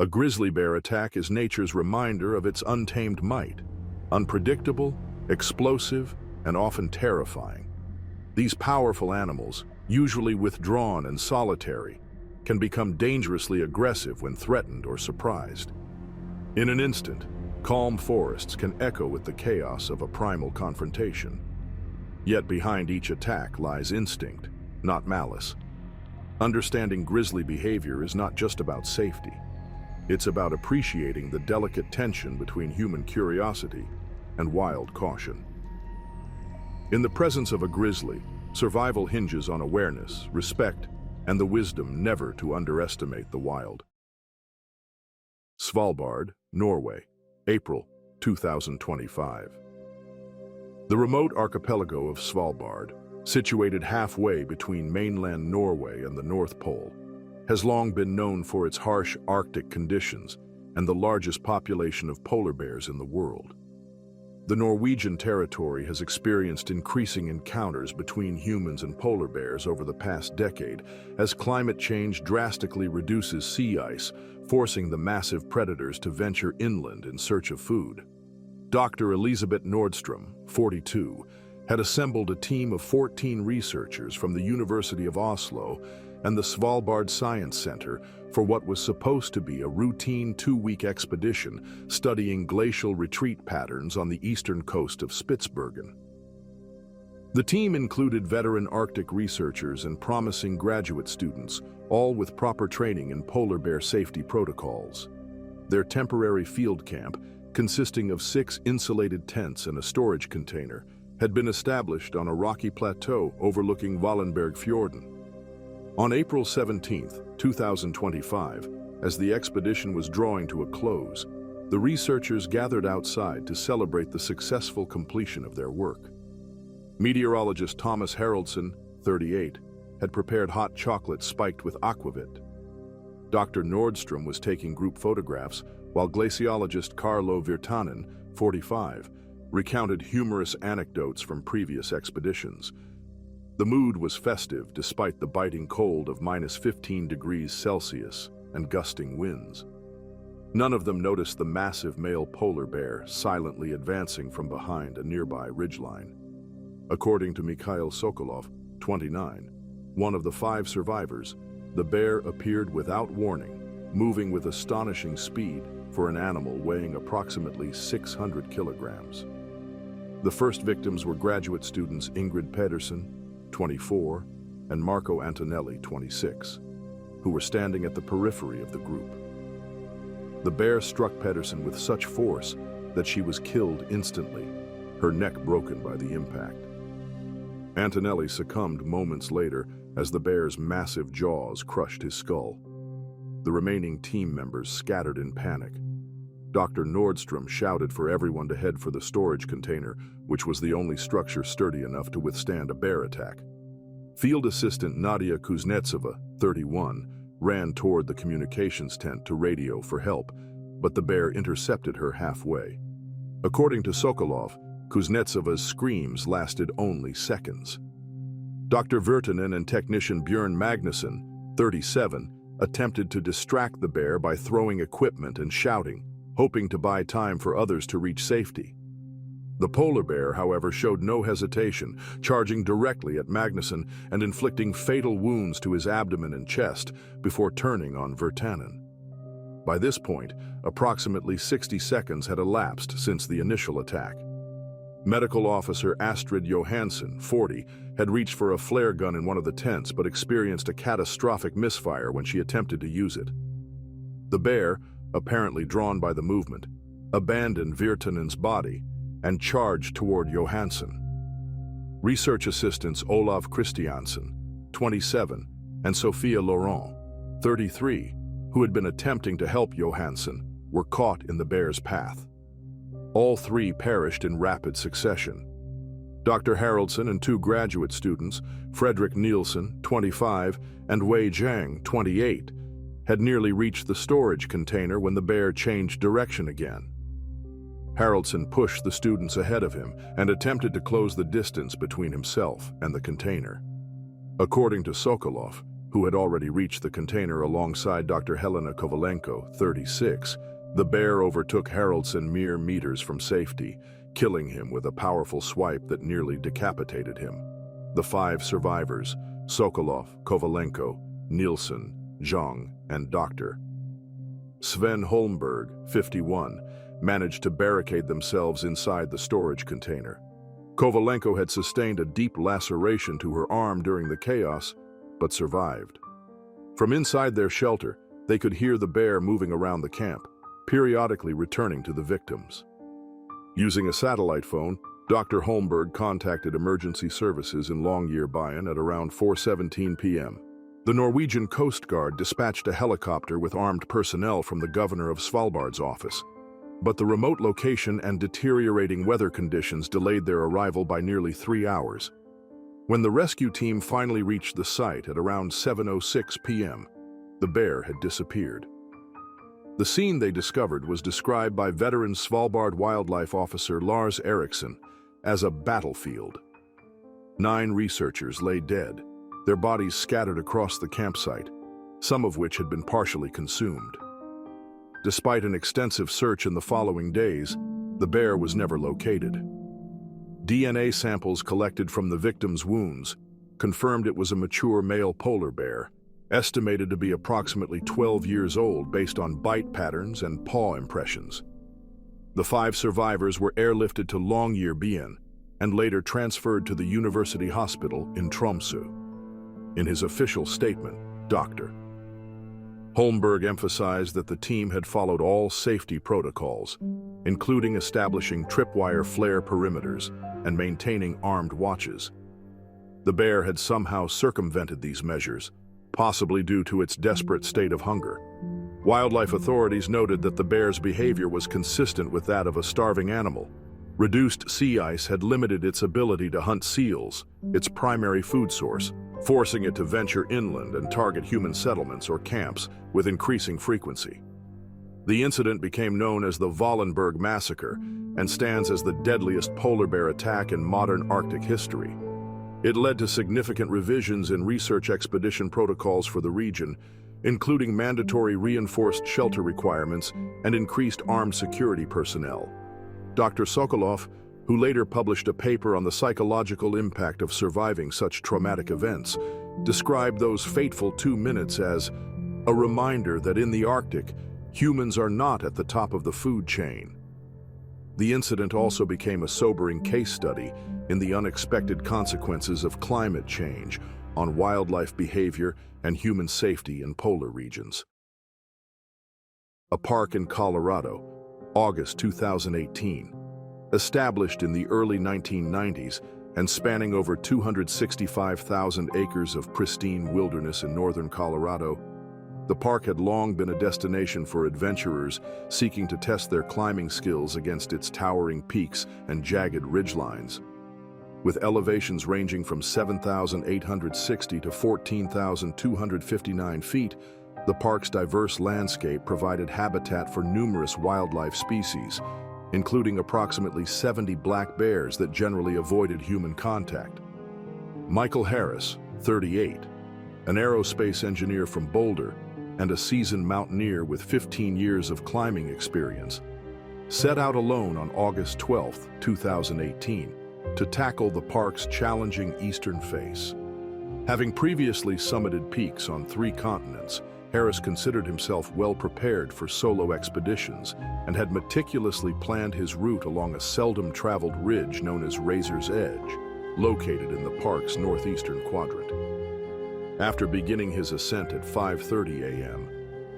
A grizzly bear attack is nature's reminder of its untamed might, unpredictable, explosive, and often terrifying. These powerful animals, usually withdrawn and solitary, can become dangerously aggressive when threatened or surprised. In an instant, calm forests can echo with the chaos of a primal confrontation. Yet behind each attack lies instinct, not malice. Understanding grizzly behavior is not just about safety. It's about appreciating the delicate tension between human curiosity and wild caution. In the presence of a grizzly, survival hinges on awareness, respect, and the wisdom never to underestimate the wild. Svalbard, Norway, April 2025. The remote archipelago of Svalbard, situated halfway between mainland Norway and the North Pole, has long been known for its harsh Arctic conditions and the largest population of polar bears in the world. The Norwegian territory has experienced increasing encounters between humans and polar bears over the past decade as climate change drastically reduces sea ice, forcing the massive predators to venture inland in search of food. Dr. Elisabeth Nordstrom, 42, had assembled a team of 14 researchers from the University of Oslo and the Svalbard Science Center for what was supposed to be a routine 2-week expedition studying glacial retreat patterns on the eastern coast of Spitsbergen. The team included veteran Arctic researchers and promising graduate students, all with proper training in polar bear safety protocols. Their temporary field camp, consisting of 6 insulated tents and a storage container, had been established on a rocky plateau overlooking Wallenbergfjorden. On April 17, 2025, as the expedition was drawing to a close, the researchers gathered outside to celebrate the successful completion of their work. Meteorologist Thomas Haraldson, 38, had prepared hot chocolate spiked with aquavit. Dr. Nordstrom was taking group photographs, while glaciologist Carlo Virtanen, 45, recounted humorous anecdotes from previous expeditions. The mood was festive despite the biting cold of -15 degrees Celsius and gusting winds. None of them noticed the massive male polar bear silently advancing from behind a nearby ridgeline. According to Mikhail Sokolov, 29, one of the 5 survivors, the bear appeared without warning, moving with astonishing speed for an animal weighing approximately 600 kilograms. The first victims were graduate students Ingrid Pedersen, 24, and Marco Antonelli, 26, who were standing at the periphery of the group. The bear struck Pedersen with such force that she was killed instantly, her neck broken by the impact. Antonelli succumbed moments later as the bear's massive jaws crushed his skull. The remaining team members scattered in panic. Dr. Nordstrom shouted for everyone to head for the storage container, which was the only structure sturdy enough to withstand a bear attack. Field Assistant Nadia Kuznetsova, 31, ran toward the communications tent to radio for help, but the bear intercepted her halfway. According to Sokolov, Kuznetsova's screams lasted only seconds. Dr. Virtanen and technician Björn Magnusson, 37, attempted to distract the bear by throwing equipment and shouting, hoping to buy time for others to reach safety. The polar bear, however, showed no hesitation, charging directly at Magnusson and inflicting fatal wounds to his abdomen and chest before turning on Virtanen. By this point, approximately 60 seconds had elapsed since the initial attack. Medical officer Astrid Johansson, 40, had reached for a flare gun in one of the tents but experienced a catastrophic misfire when she attempted to use it. The bear, apparently drawn by the movement, abandoned Virtanen's body and charged toward Johansson. Research assistants Olav Christiansen, 27, and Sophia Laurent, 33, who had been attempting to help Johansson, were caught in the bear's path. All 3 perished in rapid succession. Dr. Haraldson and 2 graduate students, Fredrik Nielsen, 25, and Wei Zhang, 28, had nearly reached the storage container when the bear changed direction again. Haraldson pushed the students ahead of him and attempted to close the distance between himself and the container. According to Sokolov, who had already reached the container alongside Dr. Helena Kovalenko, 36, the bear overtook Haraldson mere meters from safety, killing him with a powerful swipe that nearly decapitated him. The 5 survivors, Sokolov, Kovalenko, Nielsen, Zhang, and Dr. Sven Holmberg, 51, managed to barricade themselves inside the storage container. Kovalenko had sustained a deep laceration to her arm during the chaos, but survived. From inside their shelter, they could hear the bear moving around the camp, periodically returning to the victims. Using a satellite phone, Dr. Holmberg contacted emergency services in Longyearbyen at around 4:17 p.m. The Norwegian Coast Guard dispatched a helicopter with armed personnel from the governor of Svalbard's office. But the remote location and deteriorating weather conditions delayed their arrival by nearly 3 hours. When the rescue team finally reached the site at around 7:06 p.m., the bear had disappeared. The scene they discovered was described by veteran Svalbard wildlife officer Lars Eriksson as a battlefield. 9 researchers lay dead, their bodies scattered across the campsite, some of which had been partially consumed. Despite an extensive search in the following days, the bear was never located. DNA samples collected from the victims' wounds confirmed it was a mature male polar bear, estimated to be approximately 12 years old based on bite patterns and paw impressions. The 5 survivors were airlifted to Longyearbyen and later transferred to the University Hospital in Tromsø. In his official statement, Dr. Holmberg emphasized that the team had followed all safety protocols, including establishing tripwire flare perimeters and maintaining armed watches. The bear had somehow circumvented these measures, possibly due to its desperate state of hunger. Wildlife authorities noted that the bear's behavior was consistent with that of a starving animal. Reduced sea ice had limited its ability to hunt seals, its primary food source, forcing it to venture inland and target human settlements or camps with increasing frequency. The incident became known as the Wallenberg Massacre and stands as the deadliest polar bear attack in modern Arctic history. It led to significant revisions in research expedition protocols for the region, including mandatory reinforced shelter requirements and increased armed security personnel. Dr. Sokolov, who later published a paper on the psychological impact of surviving such traumatic events, described those fateful 2 minutes as a reminder that in the Arctic, humans are not at the top of the food chain. The incident also became a sobering case study in the unexpected consequences of climate change on wildlife behavior and human safety in polar regions. A park in Colorado, August 2018. Established in the early 1990s and spanning over 265,000 acres of pristine wilderness in northern Colorado, the park had long been a destination for adventurers seeking to test their climbing skills against its towering peaks and jagged ridgelines. With elevations ranging from 7,860 to 14,259 feet, the park's diverse landscape provided habitat for numerous wildlife species, including approximately 70 black bears that generally avoided human contact. Michael Harris, 38, an aerospace engineer from Boulder and a seasoned mountaineer with 15 years of climbing experience, set out alone on August 12, 2018, to tackle the park's challenging eastern face. Having previously summited peaks on 3 continents, Harris considered himself well prepared for solo expeditions and had meticulously planned his route along a seldom-traveled ridge known as Razor's Edge, located in the park's northeastern quadrant. After beginning his ascent at 5:30 a.m.,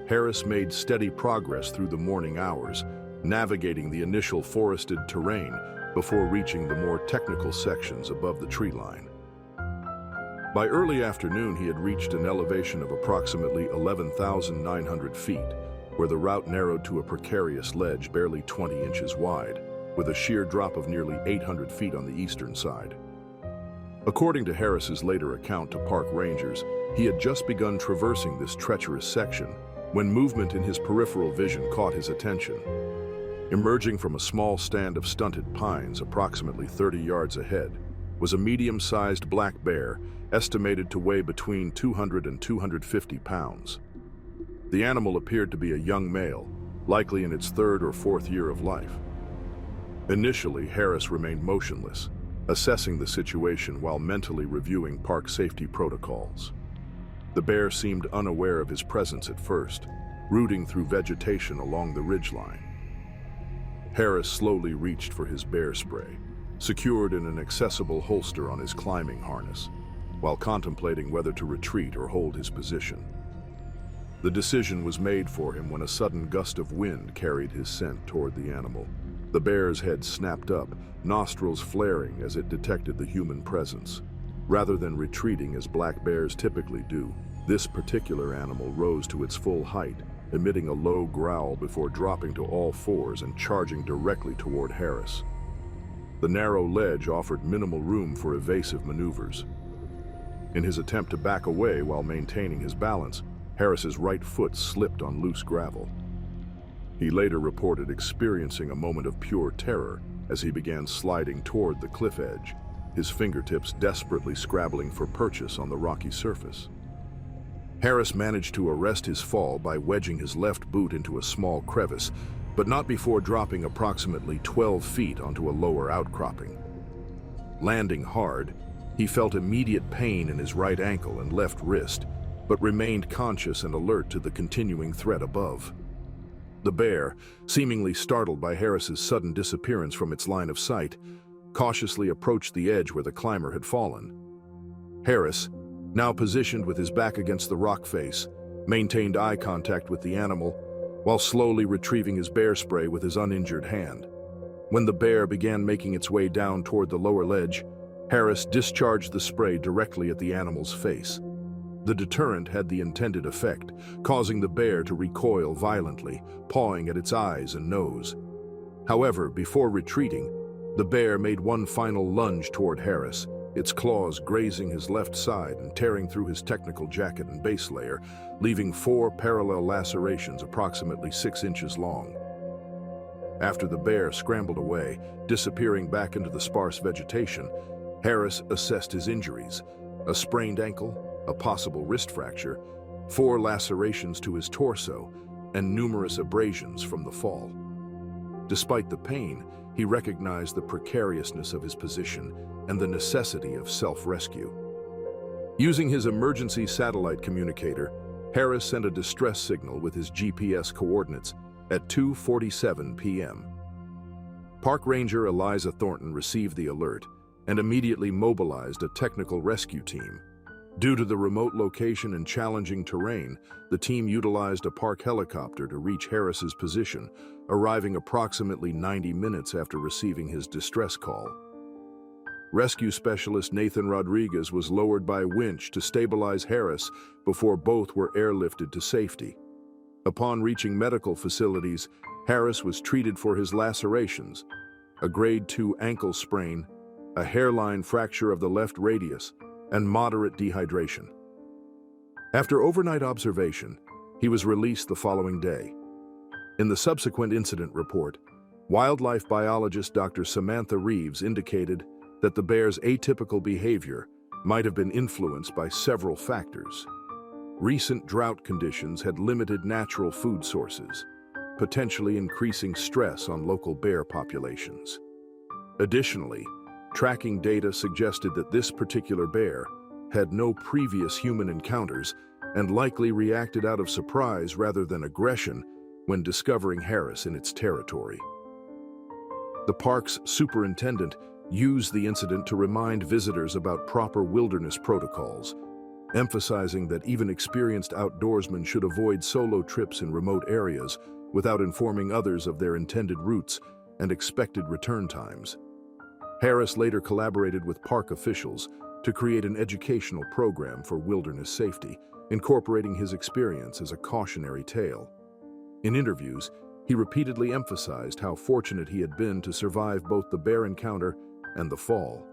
Harris made steady progress through the morning hours, navigating the initial forested terrain before reaching the more technical sections above the tree line. By early afternoon, he had reached an elevation of approximately 11,900 feet, where the route narrowed to a precarious ledge barely 20 inches wide, with a sheer drop of nearly 800 feet on the eastern side. According to Harris's later account to park rangers, he had just begun traversing this treacherous section when movement in his peripheral vision caught his attention. Emerging from a small stand of stunted pines approximately 30 yards ahead, was a medium-sized black bear, estimated to weigh between 200 and 250 pounds. The animal appeared to be a young male, likely in its third or fourth year of life. Initially, Harris remained motionless, assessing the situation while mentally reviewing park safety protocols. The bear seemed unaware of his presence at first, rooting through vegetation along the ridgeline. Harris slowly reached for his bear spray, secured in an accessible holster on his climbing harness, while contemplating whether to retreat or hold his position. The decision was made for him when a sudden gust of wind carried his scent toward the animal. The bear's head snapped up, nostrils flaring as it detected the human presence. Rather than retreating as black bears typically do, this particular animal rose to its full height, emitting a low growl before dropping to all fours and charging directly toward Harris. The narrow ledge offered minimal room for evasive maneuvers. In his attempt to back away while maintaining his balance, Harris's right foot slipped on loose gravel. He later reported experiencing a moment of pure terror as he began sliding toward the cliff edge, his fingertips desperately scrabbling for purchase on the rocky surface. Harris managed to arrest his fall by wedging his left boot into a small crevice, but not before dropping approximately 12 feet onto a lower outcropping. Landing hard, he felt immediate pain in his right ankle and left wrist, but remained conscious and alert to the continuing threat above. The bear, seemingly startled by Harris's sudden disappearance from its line of sight, cautiously approached the edge where the climber had fallen. Harris, now positioned with his back against the rock face, maintained eye contact with the animal while slowly retrieving his bear spray with his uninjured hand. When the bear began making its way down toward the lower ledge, Harris discharged the spray directly at the animal's face. The deterrent had the intended effect, causing the bear to recoil violently, pawing at its eyes and nose. However, before retreating, the bear made one final lunge toward Harris, its claws grazing his left side and tearing through his technical jacket and base layer, leaving 4 parallel lacerations approximately 6 inches long. After the bear scrambled away, disappearing back into the sparse vegetation, Harris assessed his injuries: a sprained ankle, a possible wrist fracture, 4 lacerations to his torso, and numerous abrasions from the fall. Despite the pain, he recognized the precariousness of his position and the necessity of self-rescue. Using his emergency satellite communicator, Harris sent a distress signal with his GPS coordinates at 2:47 p.m. Park Ranger Eliza Thornton received the alert and immediately mobilized a technical rescue team. Due to the remote location and challenging terrain, the team utilized a park helicopter to reach Harris's position, arriving approximately 90 minutes after receiving his distress call. Rescue specialist Nathan Rodriguez was lowered by winch to stabilize Harris before both were airlifted to safety. Upon reaching medical facilities, Harris was treated for his lacerations, a grade 2 ankle sprain, a hairline fracture of the left radius, and moderate dehydration. After overnight observation, he was released the following day. In the subsequent incident report, wildlife biologist Dr. Samantha Reeves indicated that the bear's atypical behavior might have been influenced by several factors. Recent drought conditions had limited natural food sources, potentially increasing stress on local bear populations. Additionally, tracking data suggested that this particular bear had no previous human encounters and likely reacted out of surprise rather than aggression when discovering Harris in its territory. The park's superintendent used the incident to remind visitors about proper wilderness protocols, emphasizing that even experienced outdoorsmen should avoid solo trips in remote areas without informing others of their intended routes and expected return times. Harris later collaborated with park officials to create an educational program for wilderness safety, incorporating his experience as a cautionary tale. In interviews, he repeatedly emphasized how fortunate he had been to survive both the bear encounter and the fall.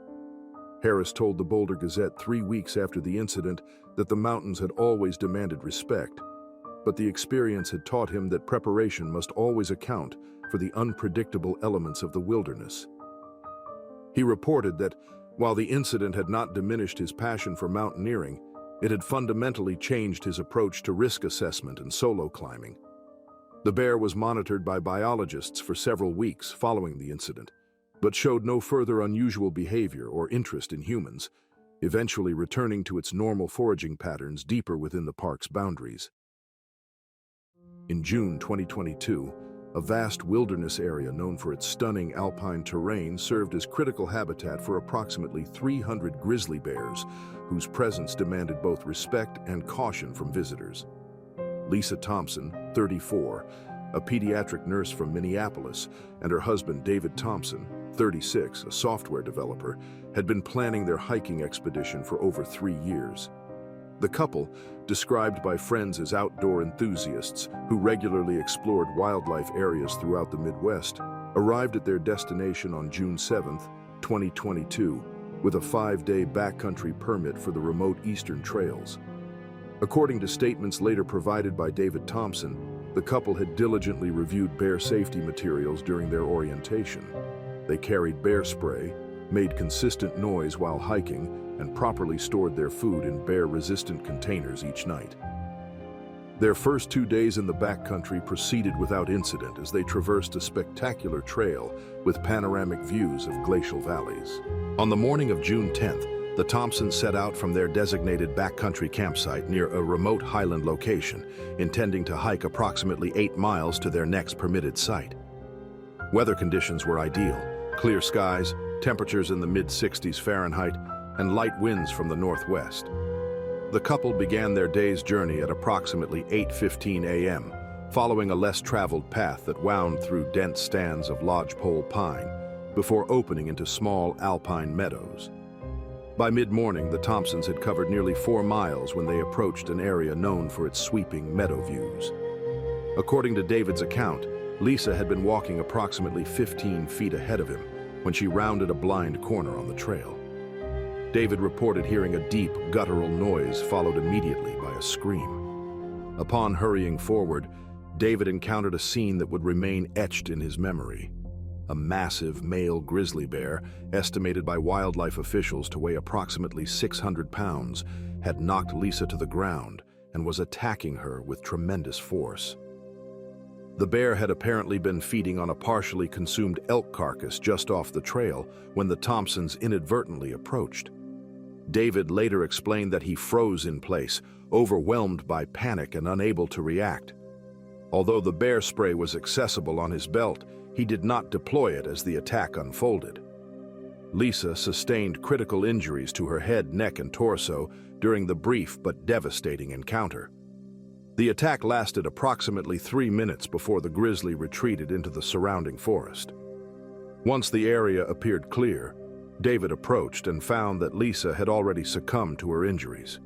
Harris told the Boulder Gazette 3 weeks after the incident that the mountains had always demanded respect, but the experience had taught him that preparation must always account for the unpredictable elements of the wilderness. He reported that, While the incident had not diminished his passion for mountaineering, it had fundamentally changed his approach to risk assessment and solo climbing. The bear was monitored by biologists for several weeks following the incident, but showed no further unusual behavior or interest in humans, eventually returning to its normal foraging patterns deeper within the park's boundaries. In June 2022, a vast wilderness area known for its stunning alpine terrain served as critical habitat for approximately 300 grizzly bears, whose presence demanded both respect and caution from visitors. Lisa Thompson, 34, a pediatric nurse from Minneapolis, and her husband David Thompson, 36, a software developer, had been planning their hiking expedition for over 3 years. The couple, described by friends as outdoor enthusiasts who regularly explored wildlife areas throughout the Midwest, arrived at their destination on June 7, 2022, with a 5-day backcountry permit for the remote eastern trails. According to statements later provided by David Thompson, the couple had diligently reviewed bear safety materials during their orientation. They carried bear spray, made consistent noise while hiking, and properly stored their food in bear-resistant containers each night. Their first 2 days in the backcountry proceeded without incident as they traversed a spectacular trail with panoramic views of glacial valleys. On the morning of June 10th, the Thompsons set out from their designated backcountry campsite near a remote highland location, intending to hike approximately 8 miles to their next permitted site. Weather conditions were ideal: clear skies, temperatures in the mid-60s Fahrenheit, and light winds from the northwest. The couple began their day's journey at approximately 8:15 a.m., following a less traveled path that wound through dense stands of lodgepole pine before opening into small alpine meadows. By mid-morning, the Thompsons had covered nearly 4 miles when they approached an area known for its sweeping meadow views. According to David's account, Lisa had been walking approximately 15 feet ahead of him when she rounded a blind corner on the trail. David reported hearing a deep, guttural noise followed immediately by a scream. Upon hurrying forward, David encountered a scene that would remain etched in his memory. A massive male grizzly bear, estimated by wildlife officials to weigh approximately 600 pounds, had knocked Lisa to the ground and was attacking her with tremendous force. The bear had apparently been feeding on a partially consumed elk carcass just off the trail when the Thompsons inadvertently approached. David later explained that he froze in place, overwhelmed by panic and unable to react. Although the bear spray was accessible on his belt, he did not deploy it as the attack unfolded. Lisa sustained critical injuries to her head, neck, and torso during the brief but devastating encounter. The attack lasted approximately 3 minutes before the grizzly retreated into the surrounding forest. Once the area appeared clear, David approached and found that Lisa had already succumbed to her injuries.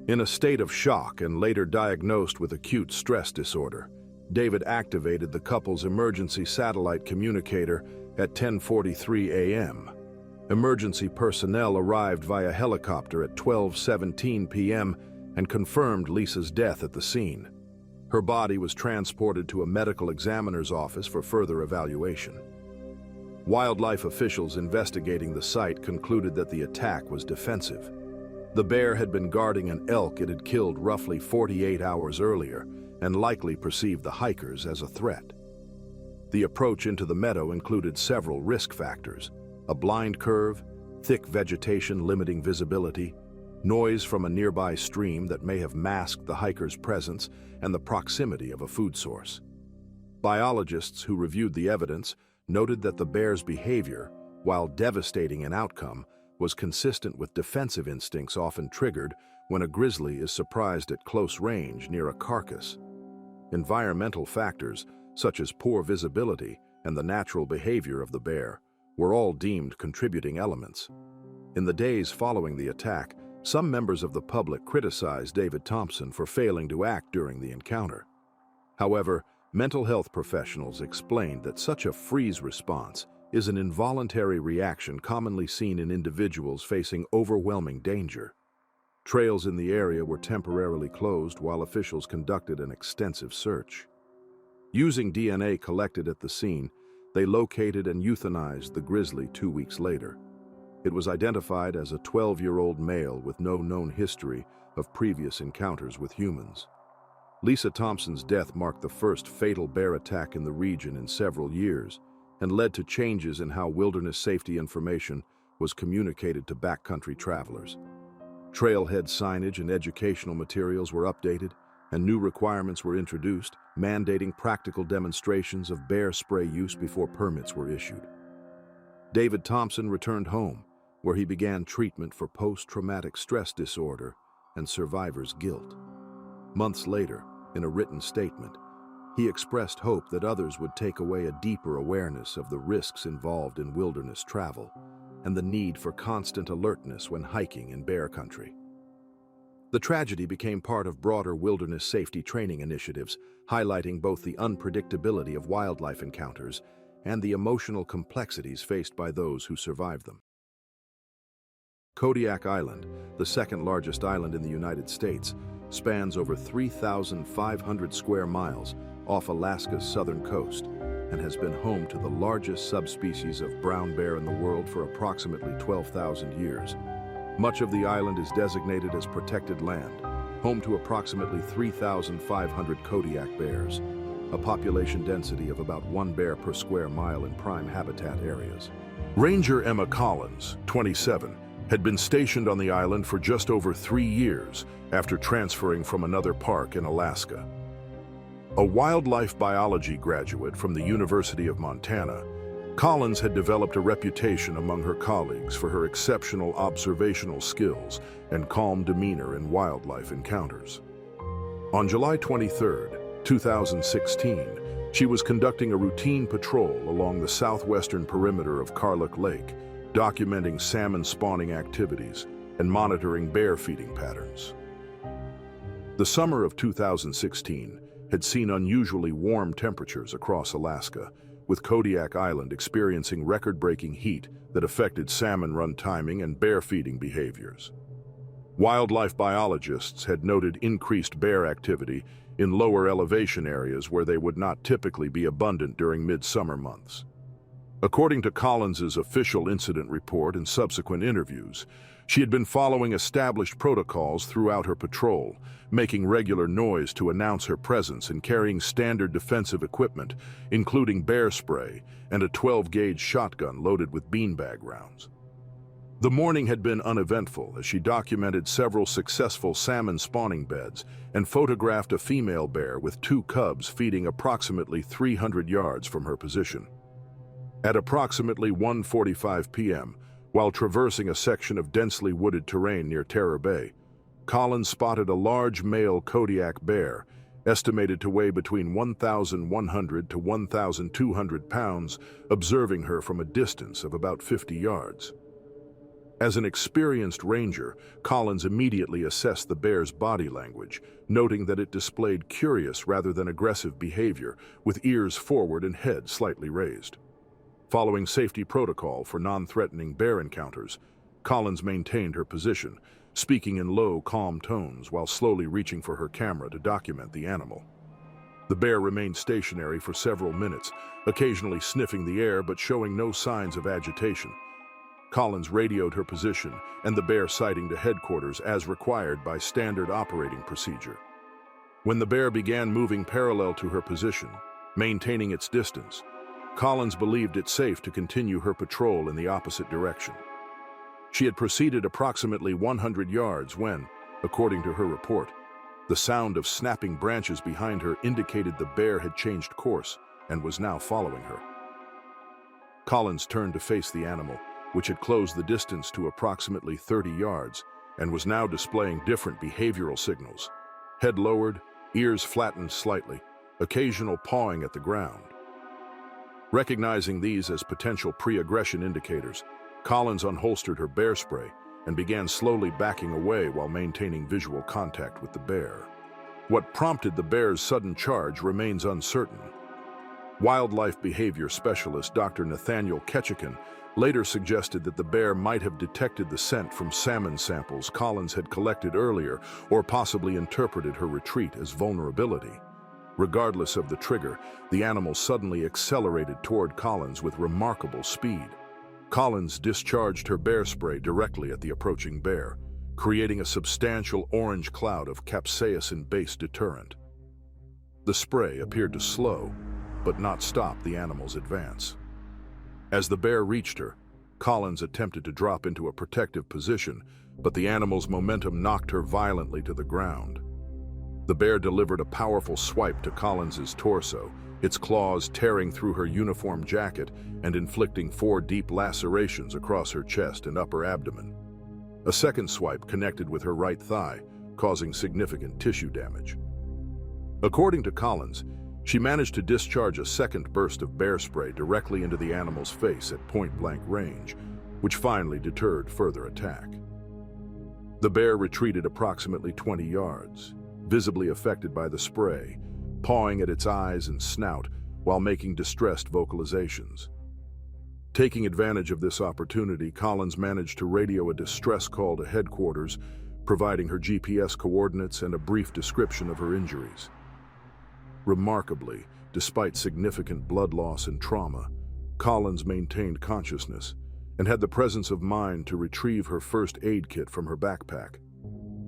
In a state of shock and later diagnosed with acute stress disorder, David activated the couple's emergency satellite communicator at 10:43 a.m. Emergency personnel arrived via helicopter at 12:17 p.m. and confirmed Lisa's death at the scene. Her body was transported to a medical examiner's office for further evaluation. Wildlife officials investigating the site concluded that the attack was defensive. The bear had been guarding an elk it had killed roughly 48 hours earlier and likely perceived the hikers as a threat. The approach into the meadow included several risk factors: a blind curve, thick vegetation limiting visibility, noise from a nearby stream that may have masked the hiker's presence, and the proximity of a food source. Biologists who reviewed the evidence noted that the bear's behavior, while devastating in outcome, was consistent with defensive instincts often triggered when a grizzly is surprised at close range near a carcass. Environmental factors, such as poor visibility and the natural behavior of the bear, were all deemed contributing elements. In the days following the attack, some members of the public criticized David Thompson for failing to act during the encounter. However, mental health professionals explained that such a freeze response is an involuntary reaction commonly seen in individuals facing overwhelming danger. Trails in the area were temporarily closed while officials conducted an extensive search. Using DNA collected at the scene, they located and euthanized the grizzly 2 weeks later. It was identified as a 12-year-old male with no known history of previous encounters with humans. Lisa Thompson's death marked the first fatal bear attack in the region in several years and led to changes in how wilderness safety information was communicated to backcountry travelers. Trailhead signage and educational materials were updated, and new requirements were introduced, mandating practical demonstrations of bear spray use before permits were issued. David Thompson returned home, where he began treatment for post-traumatic stress disorder and survivor's guilt. Months later, in a written statement, he expressed hope that others would take away a deeper awareness of the risks involved in wilderness travel and the need for constant alertness when hiking in bear country. The tragedy became part of broader wilderness safety training initiatives, highlighting both the unpredictability of wildlife encounters and the emotional complexities faced by those who survived them. Kodiak Island, the second-largest island in the United States, spans over 3,500 square miles off Alaska's southern coast and has been home to the largest subspecies of brown bear in the world for approximately 12,000 years. Much of the island is designated as protected land, home to approximately 3,500 Kodiak bears, a population density of about 1 bear per square mile in prime habitat areas. Ranger Emma Collins, 27, had been stationed on the island for just over 3 years after transferring from another park in Alaska. A wildlife biology graduate from the University of Montana, Collins had developed a reputation among her colleagues for her exceptional observational skills and calm demeanor in wildlife encounters. On July 23, 2016, she was conducting a routine patrol along the southwestern perimeter of Karluk Lake, documenting salmon spawning activities and monitoring bear feeding patterns. The summer of 2016 had seen unusually warm temperatures across Alaska, with Kodiak Island experiencing record-breaking heat that affected salmon run timing and bear feeding behaviors. Wildlife biologists had noted increased bear activity in lower elevation areas where they would not typically be abundant during midsummer months. According to Collins's official incident report and subsequent interviews, she had been following established protocols throughout her patrol, making regular noise to announce her presence and carrying standard defensive equipment, including bear spray and a 12-gauge shotgun loaded with beanbag rounds. The morning had been uneventful as she documented several successful salmon spawning beds and photographed a female bear with 2 cubs feeding approximately 300 yards from her position. At approximately 1:45 p.m., while traversing a section of densely wooded terrain near Terror Bay, Collins spotted a large male Kodiak bear, estimated to weigh between 1,100 to 1,200 pounds, observing her from a distance of about 50 yards. As an experienced ranger, Collins immediately assessed the bear's body language, noting that it displayed curious rather than aggressive behavior, with ears forward and head slightly raised. Following safety protocol for non-threatening bear encounters, Collins maintained her position, speaking in low, calm tones while slowly reaching for her camera to document the animal. The bear remained stationary for several minutes, occasionally sniffing the air but showing no signs of agitation. Collins radioed her position and the bear sighting to headquarters as required by standard operating procedure. When the bear began moving parallel to her position, maintaining its distance, Collins believed it safe to continue her patrol in the opposite direction. She had proceeded approximately 100 yards when, according to her report, the sound of snapping branches behind her indicated the bear had changed course and was now following her. Collins turned to face the animal, which had closed the distance to approximately 30 yards and was now displaying different behavioral signals: head lowered, ears flattened slightly, occasional pawing at the ground. Recognizing these as potential pre-aggression indicators, Collins unholstered her bear spray and began slowly backing away while maintaining visual contact with the bear. What prompted the bear's sudden charge remains uncertain. Wildlife behavior specialist Dr. Nathaniel Ketchikan later suggested that the bear might have detected the scent from salmon samples Collins had collected earlier or possibly interpreted her retreat as vulnerability. Regardless of the trigger, the animal suddenly accelerated toward Collins with remarkable speed. Collins discharged her bear spray directly at the approaching bear, creating a substantial orange cloud of capsaicin-based deterrent. The spray appeared to slow, but not stop the animal's advance. As the bear reached her, Collins attempted to drop into a protective position, but the animal's momentum knocked her violently to the ground. The bear delivered a powerful swipe to Collins's torso, its claws tearing through her uniform jacket and inflicting 4 deep lacerations across her chest and upper abdomen. A second swipe connected with her right thigh, causing significant tissue damage. According to Collins, she managed to discharge a second burst of bear spray directly into the animal's face at point-blank range, which finally deterred further attack. The bear retreated approximately 20 yards, visibly affected by the spray, pawing at its eyes and snout while making distressed vocalizations. Taking advantage of this opportunity, Collins managed to radio a distress call to headquarters, providing her GPS coordinates and a brief description of her injuries. Remarkably, despite significant blood loss and trauma, Collins maintained consciousness and had the presence of mind to retrieve her first aid kit from her backpack.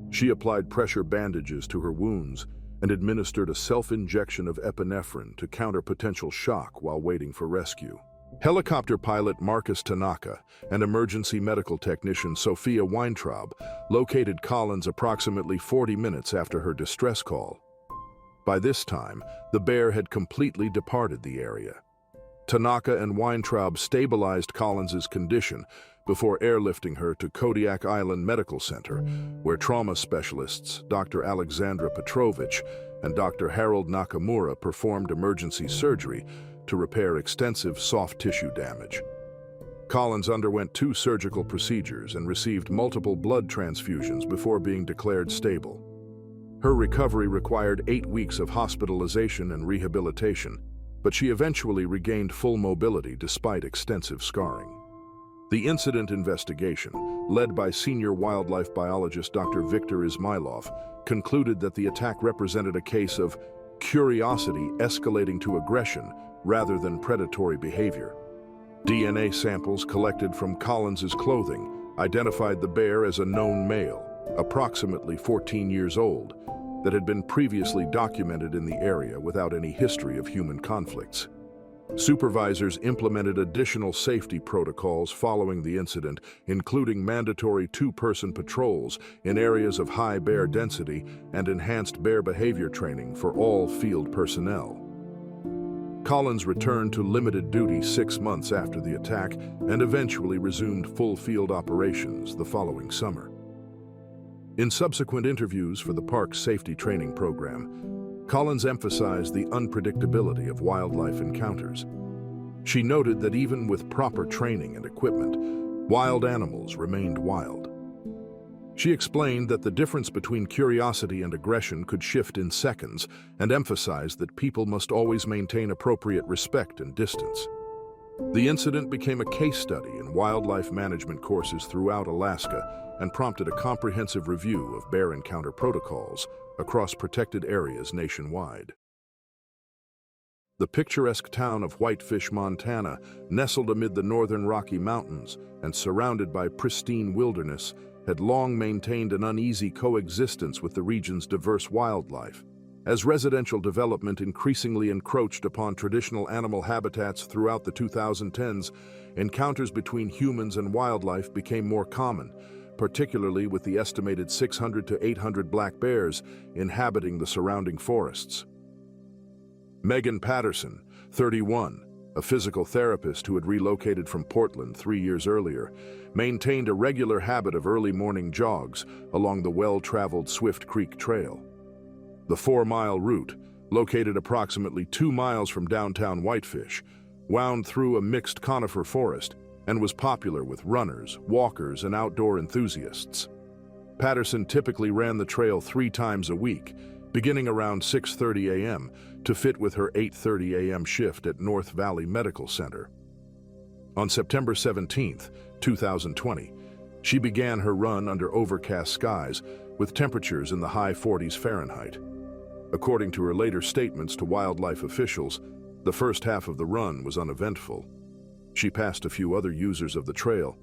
She applied pressure bandages to her wounds and administered a self-injection of epinephrine to counter potential shock while waiting for rescue. Helicopter pilot Marcus Tanaka and emergency medical technician Sophia Weintraub located Collins approximately 40 minutes after her distress call. By this time, the bear had completely departed the area. Tanaka and Weintraub stabilized Collins's condition before airlifting her to Kodiak Island Medical Center, where trauma specialists Dr. Alexandra Petrovich and Dr. Harold Nakamura performed emergency surgery to repair extensive soft tissue damage. Collins underwent 2 surgical procedures and received multiple blood transfusions before being declared stable. Her recovery required 8 weeks of hospitalization and rehabilitation, but she eventually regained full mobility despite extensive scarring. The incident investigation, led by senior wildlife biologist Dr. Viktor Izmailov, concluded that the attack represented a case of curiosity escalating to aggression rather than predatory behavior. DNA samples collected from Collins's clothing identified the bear as a known male, approximately 14 years old, that had been previously documented in the area without any history of human conflicts. Supervisors implemented additional safety protocols following the incident, including mandatory 2-person patrols in areas of high bear density and enhanced bear behavior training for all field personnel. Collins returned to limited duty 6 months after the attack and eventually resumed full field operations the following summer. In subsequent interviews for the park's safety training program, Collins emphasized the unpredictability of wildlife encounters. She noted that even with proper training and equipment, wild animals remained wild. She explained that the difference between curiosity and aggression could shift in seconds and emphasized that people must always maintain appropriate respect and distance. The incident became a case study in wildlife management courses throughout Alaska and prompted a comprehensive review of bear encounter protocols across protected areas nationwide. The picturesque town of Whitefish, Montana, nestled amid the northern Rocky Mountains and surrounded by pristine wilderness, had long maintained an uneasy coexistence with the region's diverse wildlife. As residential development increasingly encroached upon traditional animal habitats throughout the 2010s, encounters between humans and wildlife became more common, particularly with the estimated 600 to 800 black bears inhabiting the surrounding forests. Megan Patterson, 31, a physical therapist who had relocated from Portland 3 years earlier, maintained a regular habit of early morning jogs along the well-traveled Swift Creek Trail. The 4-mile route, located approximately 2 miles from downtown Whitefish, wound through a mixed conifer forest and was popular with runners, walkers, and outdoor enthusiasts. Patterson typically ran the trail 3 times a week, beginning around 6:30 a.m. to fit with her 8:30 a.m. shift at North Valley Medical Center. On September 17, 2020, she began her run under overcast skies with temperatures in the high 40s Fahrenheit. According to her later statements to wildlife officials, the first half of the run was uneventful. She passed a few other users of the trail,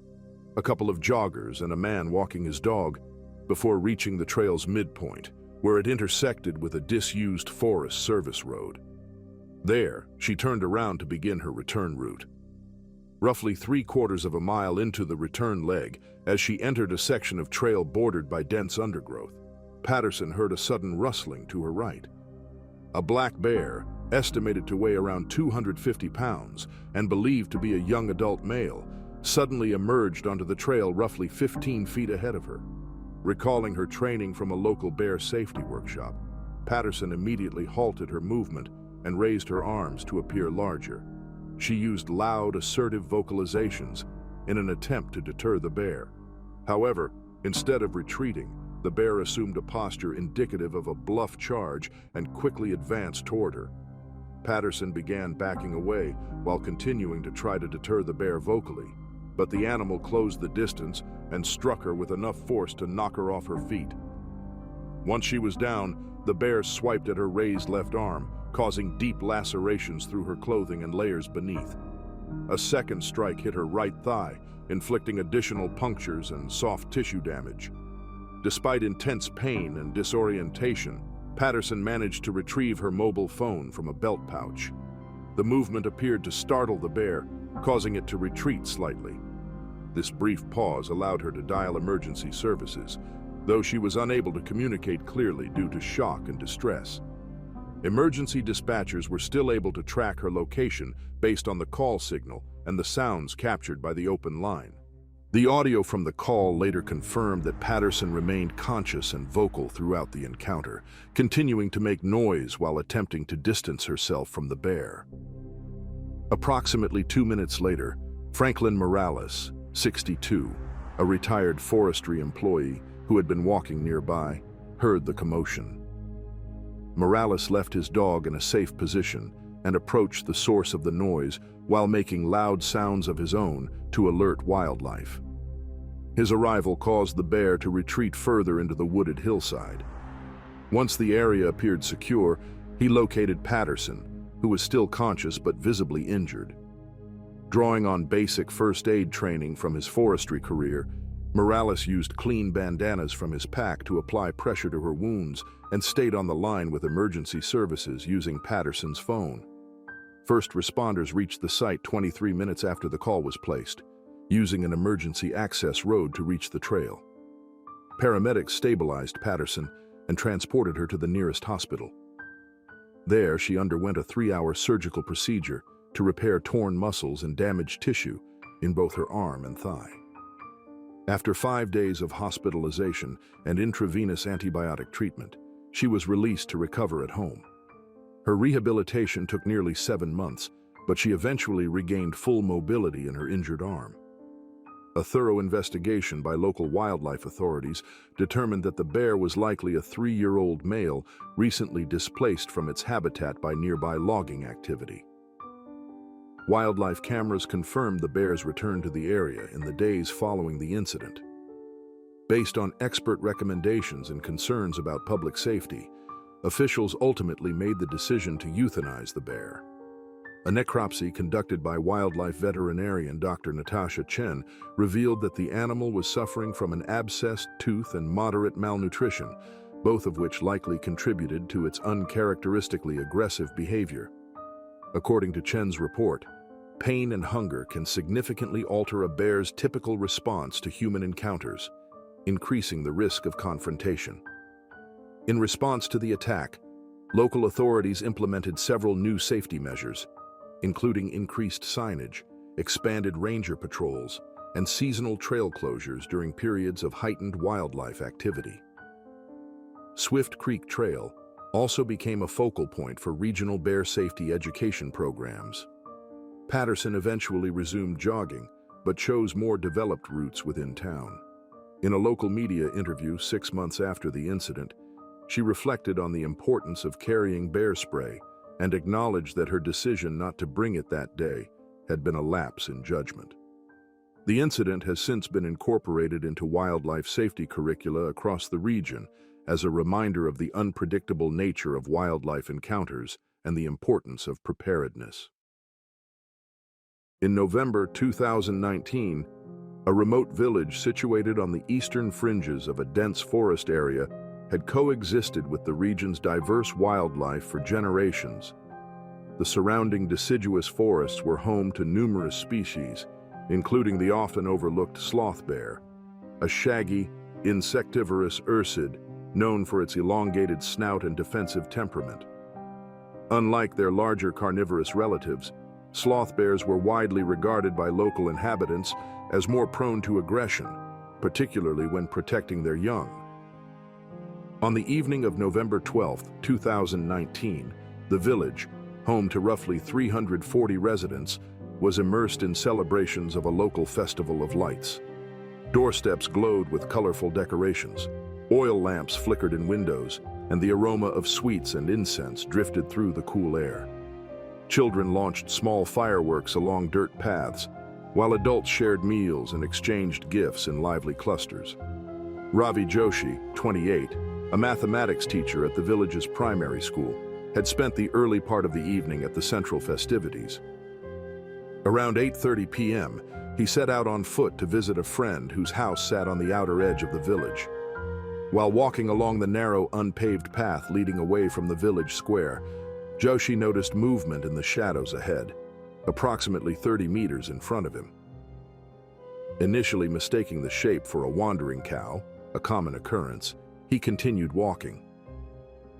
a couple of joggers and a man walking his dog, before reaching the trail's midpoint, where it intersected with a disused Forest Service road. There, she turned around to begin her return route. Roughly 3/4 of a mile into the return leg, as she entered a section of trail bordered by dense undergrowth, Patterson heard a sudden rustling to her right. A black bear, estimated to weigh around 250 pounds and believed to be a young adult male, suddenly emerged onto the trail roughly 15 feet ahead of her. Recalling her training from a local bear safety workshop, Patterson immediately halted her movement and raised her arms to appear larger. She used loud, assertive vocalizations in an attempt to deter the bear. However, instead of retreating, the bear assumed a posture indicative of a bluff charge and quickly advanced toward her. Patterson began backing away while continuing to try to deter the bear vocally, but the animal closed the distance and struck her with enough force to knock her off her feet. Once she was down, the bear swiped at her raised left arm, causing deep lacerations through her clothing and layers beneath. A second strike hit her right thigh, inflicting additional punctures and soft tissue damage. Despite intense pain and disorientation, Patterson managed to retrieve her mobile phone from a belt pouch. The movement appeared to startle the bear, causing it to retreat slightly. This brief pause allowed her to dial emergency services, though she was unable to communicate clearly due to shock and distress. Emergency dispatchers were still able to track her location based on the call signal and the sounds captured by the open line. The audio from the call later confirmed that Patterson remained conscious and vocal throughout the encounter, continuing to make noise while attempting to distance herself from the bear. Approximately 2 minutes later, Franklin Morales, 62, a retired forestry employee who had been walking nearby, heard the commotion. Morales left his dog in a safe position and approached the source of the noise while making loud sounds of his own to alert wildlife. His arrival caused the bear to retreat further into the wooded hillside. Once the area appeared secure, he located Patterson, who was still conscious but visibly injured. Drawing on basic first aid training from his forestry career, Morales used clean bandanas from his pack to apply pressure to her wounds and stayed on the line with emergency services using Patterson's phone. First responders reached the site 23 minutes after the call was placed, using an emergency access road to reach the trail. Paramedics stabilized Patterson and transported her to the nearest hospital. There, she underwent a 3-hour surgical procedure to repair torn muscles and damaged tissue in both her arm and thigh. After 5 days of hospitalization and intravenous antibiotic treatment, she was released to recover at home. Her rehabilitation took nearly 7 months, but she eventually regained full mobility in her injured arm. A thorough investigation by local wildlife authorities determined that the bear was likely a 3-year-old male recently displaced from its habitat by nearby logging activity. Wildlife cameras confirmed the bear's return to the area in the days following the incident. Based on expert recommendations and concerns about public safety, officials ultimately made the decision to euthanize the bear. A necropsy conducted by wildlife veterinarian Dr. Natasha Chen revealed that the animal was suffering from an abscessed tooth and moderate malnutrition, both of which likely contributed to its uncharacteristically aggressive behavior. According to Chen's report, pain and hunger can significantly alter a bear's typical response to human encounters, increasing the risk of confrontation. In response to the attack, local authorities implemented several new safety measures, including increased signage, expanded ranger patrols, and seasonal trail closures during periods of heightened wildlife activity. Swift Creek Trail also became a focal point for regional bear safety education programs. Patterson eventually resumed jogging, but chose more developed routes within town. In a local media interview 6 months after the incident, she reflected on the importance of carrying bear spray and acknowledged that her decision not to bring it that day had been a lapse in judgment. The incident has since been incorporated into wildlife safety curricula across the region as a reminder of the unpredictable nature of wildlife encounters and the importance of preparedness. In November 2019, a remote village situated on the eastern fringes of a dense forest area had coexisted with the region's diverse wildlife for generations. The surrounding deciduous forests were home to numerous species, including the often overlooked sloth bear, a shaggy, insectivorous ursid known for its elongated snout and defensive temperament. Unlike their larger carnivorous relatives, sloth bears were widely regarded by local inhabitants as more prone to aggression, particularly when protecting their young. On the evening of November 12, 2019, the village, home to roughly 340 residents, was immersed in celebrations of a local festival of lights. Doorsteps glowed with colorful decorations, oil lamps flickered in windows, and the aroma of sweets and incense drifted through the cool air. Children launched small fireworks along dirt paths, while adults shared meals and exchanged gifts in lively clusters. Ravi Joshi, 28, a mathematics teacher at the village's primary school, had spent the early part of the evening at the central festivities. Around 8:30 p.m., he set out on foot to visit a friend whose house sat on the outer edge of the village. While walking along the narrow, unpaved path leading away from the village square, Joshi noticed movement in the shadows ahead, approximately 30 meters in front of him. Initially mistaking the shape for a wandering cow, a common occurrence, he continued walking.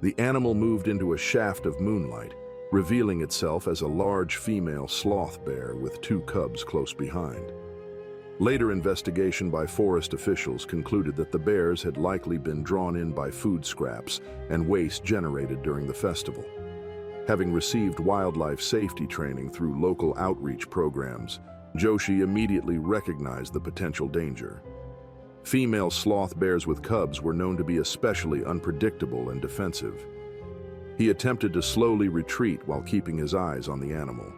The animal moved into a shaft of moonlight, revealing itself as a large female sloth bear with 2 cubs close behind. Later investigation by forest officials concluded that the bears had likely been drawn in by food scraps and waste generated during the festival. Having received wildlife safety training through local outreach programs, Joshi immediately recognized the potential danger. Female sloth bears with cubs were known to be especially unpredictable and defensive. He attempted to slowly retreat while keeping his eyes on the animal.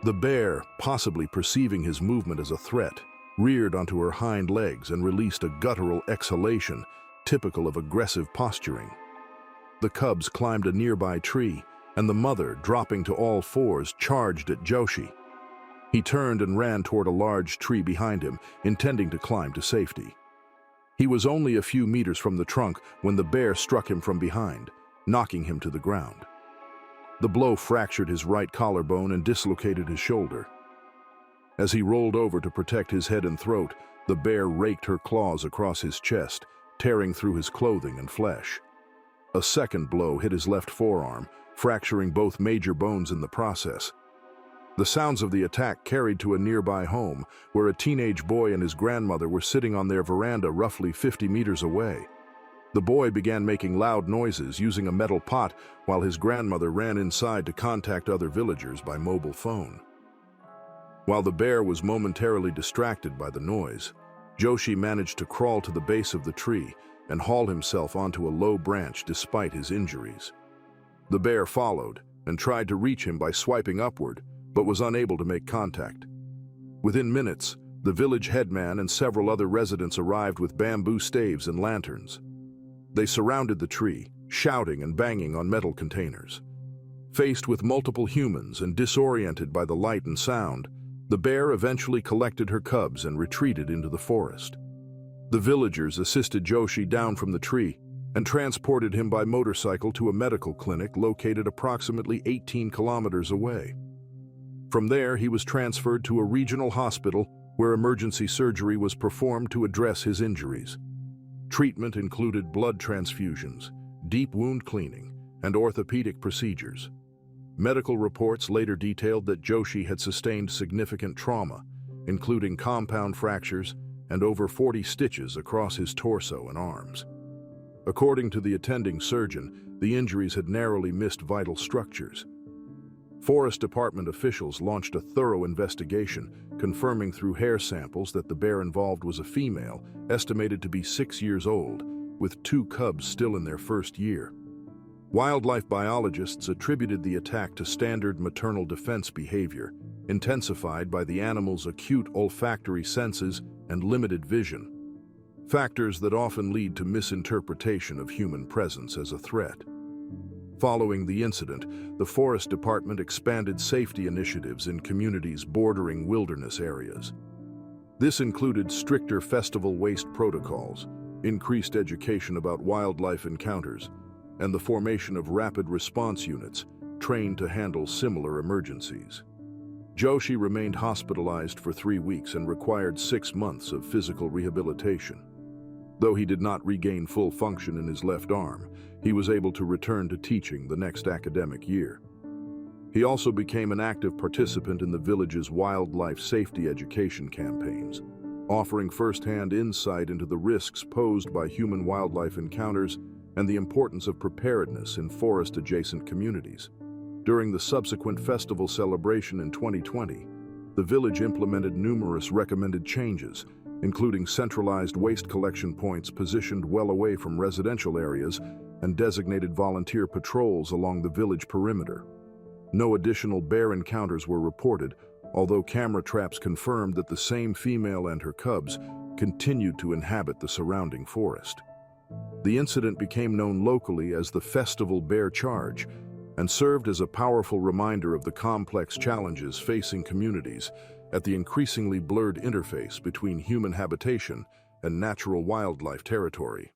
The bear, possibly perceiving his movement as a threat, reared onto her hind legs and released a guttural exhalation typical of aggressive posturing. The cubs climbed a nearby tree, and the mother, dropping to all fours, charged at Joshi. He turned and ran toward a large tree behind him, intending to climb to safety. He was only a few meters from the trunk when the bear struck him from behind, knocking him to the ground. The blow fractured his right collarbone and dislocated his shoulder. As he rolled over to protect his head and throat, the bear raked her claws across his chest, tearing through his clothing and flesh. A second blow hit his left forearm, fracturing both major bones in the process. The sounds of the attack carried to a nearby home, where a teenage boy and his grandmother were sitting on their veranda roughly 50 meters away. The boy began making loud noises using a metal pot, while his grandmother ran inside to contact other villagers by mobile phone. While the bear was momentarily distracted by the noise, Joshi managed to crawl to the base of the tree and haul himself onto a low branch despite his injuries. The bear followed and tried to reach him by swiping upward, but was unable to make contact. Within minutes, the village headman and several other residents arrived with bamboo staves and lanterns. They surrounded the tree, shouting and banging on metal containers. Faced with multiple humans and disoriented by the light and sound, the bear eventually collected her cubs and retreated into the forest. The villagers assisted Joshi down from the tree and transported him by motorcycle to a medical clinic located approximately 18 kilometers away. From there, he was transferred to a regional hospital where emergency surgery was performed to address his injuries. Treatment included blood transfusions, deep wound cleaning, and orthopedic procedures. Medical reports later detailed that Joshi had sustained significant trauma, including compound fractures and over 40 stitches across his torso and arms. According to the attending surgeon, the injuries had narrowly missed vital structures. Forest Department officials launched a thorough investigation, confirming through hair samples that the bear involved was a female, estimated to be 6 years old, with 2 cubs still in their first year. Wildlife biologists attributed the attack to standard maternal defense behavior, intensified by the animal's acute olfactory senses and limited vision, factors that often lead to misinterpretation of human presence as a threat. Following the incident, the Forest Department expanded safety initiatives in communities bordering wilderness areas. This included stricter festival waste protocols, increased education about wildlife encounters, and the formation of rapid response units trained to handle similar emergencies. Joshi remained hospitalized for 3 weeks and required 6 months of physical rehabilitation. Though he did not regain full function in his left arm, he was able to return to teaching the next academic year. He also became an active participant in the village's wildlife safety education campaigns, offering first-hand insight into the risks posed by human-wildlife encounters and the importance of preparedness in forest-adjacent communities. During the subsequent festival celebration in 2020, the village implemented numerous recommended changes, including centralized waste collection points positioned well away from residential areas and designated volunteer patrols along the village perimeter. No additional bear encounters were reported, although camera traps confirmed that the same female and her cubs continued to inhabit the surrounding forest. The incident became known locally as the Festival Bear Charge and served as a powerful reminder of the complex challenges facing communities at the increasingly blurred interface between human habitation and natural wildlife territory.